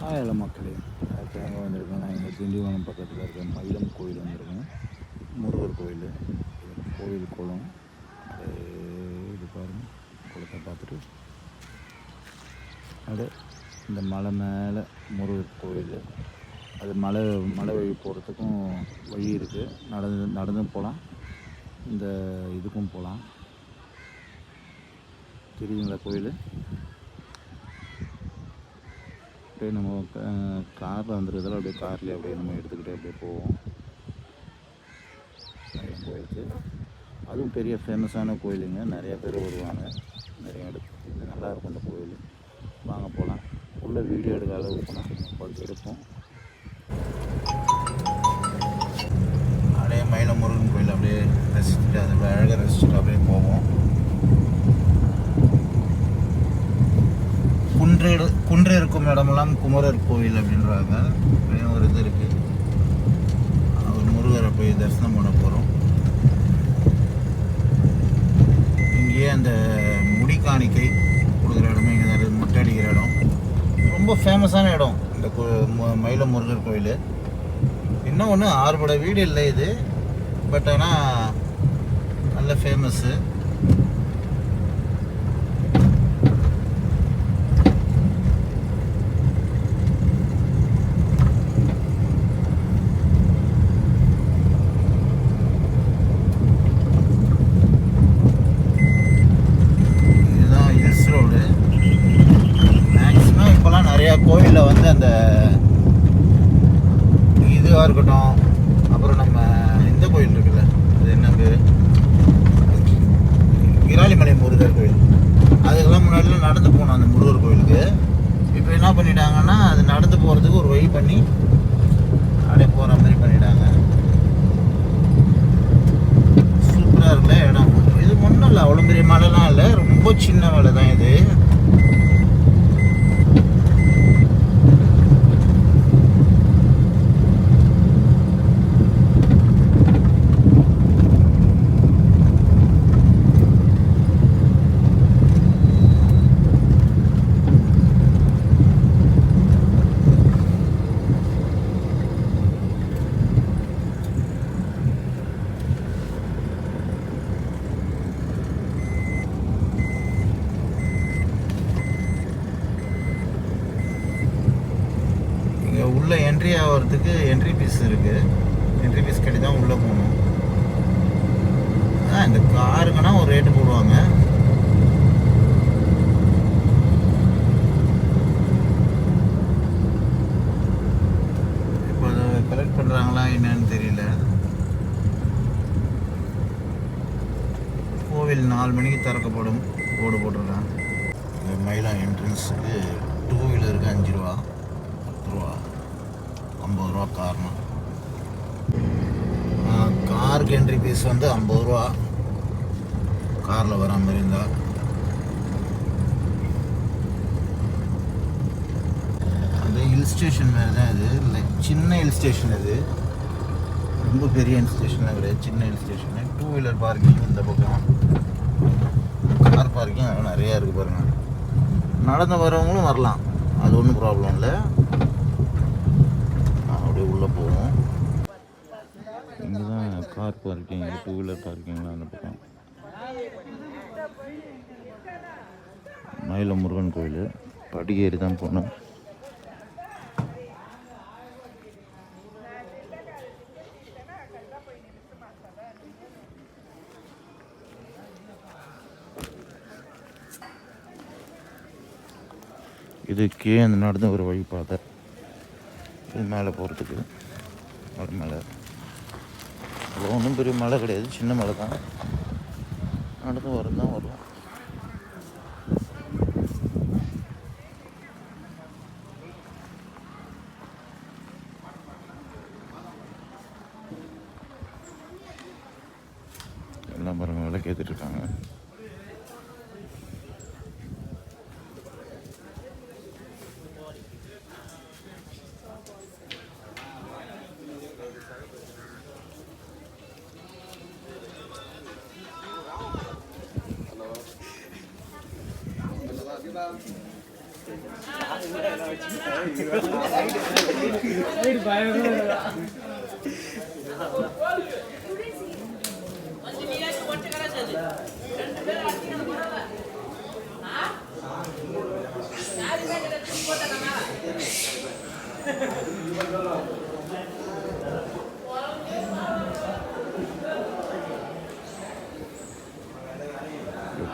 Hello மக்களே, எங்கே வந்திருக்கேன்? நான் இங்கே திண்டிவனம் பக்கத்தில் இருக்க மயிலம் கோயில் வந்திருக்கேன். முருகர் கோயில். கோயில் குளம் இது பாருங்கள். குளத்தை பார்த்துட்டு அப்படியே இந்த மலை மேலே முருகர் கோயில். அது மலை வழி போகிறதுக்கும் வழி இருக்குது. நடந்து போகலாம். இந்த இதுக்கும் போகலாம். தெரியுங்களா கோயில்? அப்படியே நம்ம காரில் வந்துருக்கிறதால அப்படியே கார்லேயே அப்படியே நம்ம எடுத்துக்கிட்டே அப்படியே போவோம் கோயிலுக்கு. அதுவும் பெரிய ஃபேமஸான கோயிலுங்க. நிறையா பேர் வருவாங்க. நிறைய இடத்துக்கு நல்லாயிருக்கும் அந்த கோயில். வாங்க போகலாம். உள்ள வீடியோ எடுக்க அளவுக்கு போனால் எடுப்போம். அப்படியே மயிலம் முருகன் கோயில் அப்படியே ரசிச்சுட்டு அதை அழகாக ரசிச்சுட்டு அப்படியே போவோம். குன்று இருக்கும் இடமெல்லாம் குமரர் கோயில் அப்படின்றாங்க. ஒரு இது இருக்குது. அவர் முருகரை போய் தரிசனம் பண்ண போகிறோம். இங்கேயே அந்த முடி காணிக்கை கொடுக்குற இடமே இங்கே தான் மொட்டை அடிக்கிற இடம். ரொம்ப ஃபேமஸான இடம் இந்த மயிலம் முருகர் கோயில். இன்னும் ஒன்று ஆறுபட வீடு இல்லை இது, பட் ஆனால் நல்ல ஃபேமஸ்ஸு. கோயிலில் வந்து அந்த இதுவாக இருக்கட்டும், அப்புறம் நம்ம இந்த கோயில் இருக்குல்ல, அது என்ன பேர், விராலிமலை முருகர் கோயில். அதுக்கெல்லாம் முன்னாடிலாம் நடந்து போனோம் அந்த முருகர் கோயிலுக்கு. இப்போ என்ன பண்ணிட்டாங்கன்னா அது நடந்து போகிறதுக்கு ஒரு வழி பண்ணி அப்படியே போகிற மாதிரி பண்ணிட்டாங்க. சூப்பராக இருக்குல்ல இடம். இது ஒன்றும் இல்லை, அவ்வளோ பெரிய மலைலாம் இல்லை, ரொம்ப சின்ன மலை தான் இது. உள்ளே என்ட்ரி ஆகிறதுக்கு என்ட்ரி ஃபீஸ் இருக்குது. என்ட்ரி ஃபீஸ் கட்டி தான் உள்ளே போகணும். இந்த காருங்கன்னா ஒரு ரேட்டு போடுவாங்க. இப்போ அதை கலெக்ட் பண்ணுறாங்களா என்னன்னு தெரியல. கோவில் 4 மணிக்கு திறக்கப்படும் போர்டு போட்டிருக்காங்க. இந்த மயிலம் என்ட்ரன்ஸுக்கு 2 வீலருக்கு 5 ரூபா, 10 ரூபா, 50 ரூபா கார்னா. காருக்கு என்ட்ரி ஃபீஸ் வந்து 50 ரூபா காரில் வர மாதிரி இருந்தால். அந்த ஹில் ஸ்டேஷன் மாதிரி தான் இது. இல்லை, சின்ன ஹில் ஸ்டேஷன் இது. ரொம்ப பெரிய ஹில் ஸ்டேஷன்லாம் கிடையாது, சின்ன ஹில் ஸ்டேஷனு. 2 வீலர் பார்க்கிங் இந்த பக்கம், கார் பார்க்கிங் நிறையா இருக்குது பாருங்கள். நடந்து வரவங்களும் வரலாம், அது ஒன்றும் ப்ராப்ளம் இல்லை. அப்படியே உள்ளே போவோம். இங்கே தான் கார் பார்க்கிங், 2 வீலர் பார்க்கிங்லாம் அந்த பக்கம். மயிலம் முருகன் கோயில் படியேறி தான் போனோம். இதுக்கே அந்த நடந்த ஒரு வழி பாதை. இது மேலே போகிறதுக்கு ஒரு மலை. அவ்வளோ ஒன்றும் பெரிய மலை கிடையாது, சின்ன மலை தான். நடந்து வரும் தான் வரும். எல்லாம் பாருங்க விளக்கு ஏற்றிட்டு இருக்காங்க.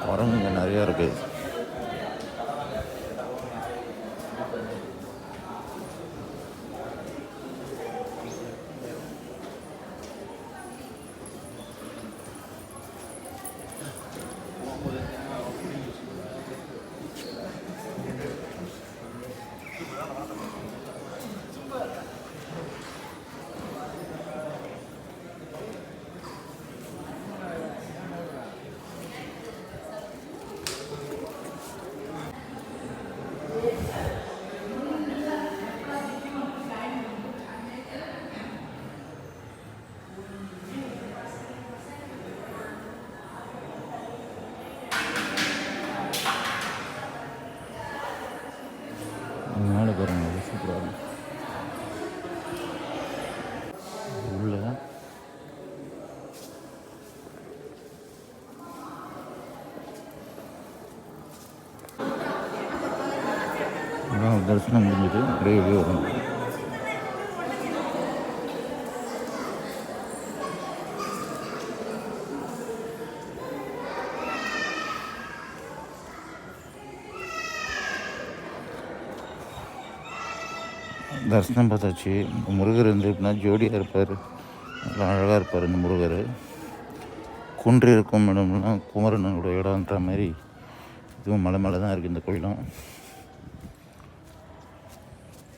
குரங்குங்க நிறையா இருக்குது. மேலே பாருங்க சூப்பராக உள்ள தரிசனம் முடிஞ்சது. அப்படியே வரும். தரிசனம் பார்த்தாச்சு. முருகர் வந்து எப்படின்னா ஜோடியாக இருப்பார், நல்லா அழகாக இருப்பார். இந்த முருகர் குன்று இருக்கும் இடம்லாம் குமரனோட இடம்ன்ற மாதிரி இதுவும் மலை மேலே தான் இருக்குது. இந்த கோயிலும்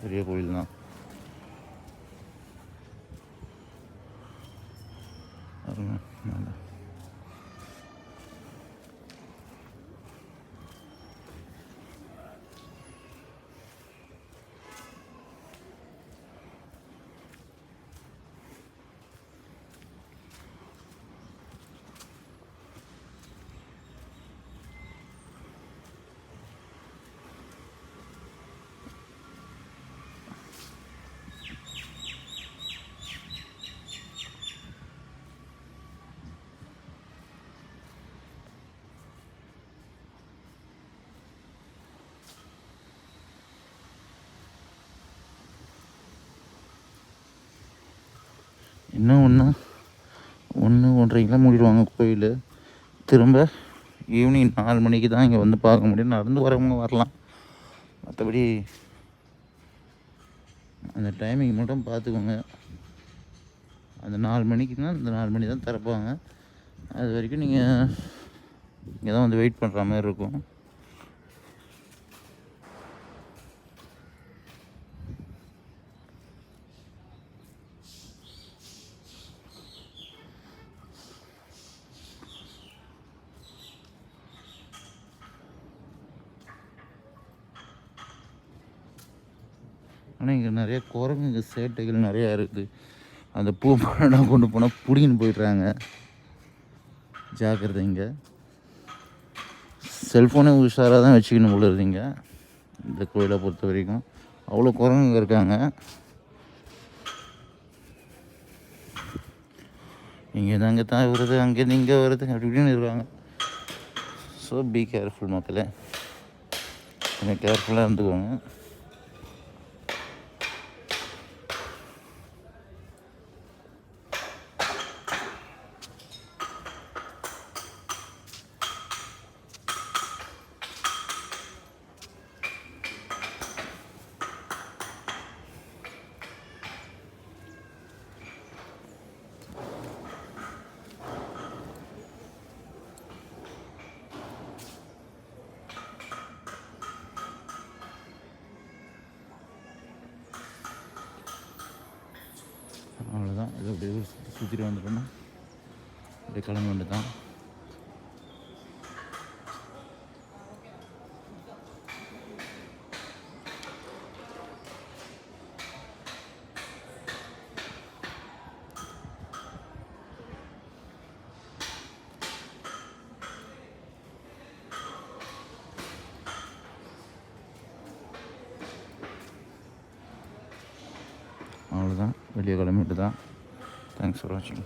பெரிய கோயில் தான். இன்னும் 1:30 மூடிடுவாங்க கோயில். திரும்ப ஈவினிங் 4 மணிக்கு தான் இங்கே வந்து பார்க்க முடியும். நடந்து வரவங்க வரலாம், மற்றபடி அந்த டைமிங் மட்டும் பார்த்துக்கோங்க. அந்த 4 மணிக்குன்னா அந்த 4 மணி தான் திறப்பாங்க. அது வரைக்கும் நீங்கள் இங்கே தான் வந்து வெயிட் பண்ணுற மாதிரி இருக்கும். ஆனால் இங்கே நிறைய குரங்குங்க சேட்டைகள் நிறையா இருக்குது. அந்த பூ பழம் கொண்டு போனால் பிடிங்கின்னு போயிடுறாங்க. ஜாக்கிரதை. இங்கே செல்ஃபோனே உஷாராக தான் வச்சுக்கணும் போல இருக்குங்க இந்த கோயிலை பொறுத்த வரைக்கும். அவ்வளோ குரங்குங்க இருக்காங்க. இங்கே தாங்க தான் வருது, அங்கேருந்து இங்கே வருது, அப்படி இப்படின்னு இருக்காங்க. ஸோ பி கேர்ஃபுல் மக்களே, கொஞ்சம் கேர்ஃபுல்லாக இருந்துக்கோங்க. அவ்வளோதான். இது அப்படியே சுற்றிட்டு வந்துட்டோன்னா அப்படியே கிளம்ப வேண்டியது தான். தான் வெளியே கிளம்பிட்டு தான். தேங்க்ஸ் ஃபார் வாட்சிங்.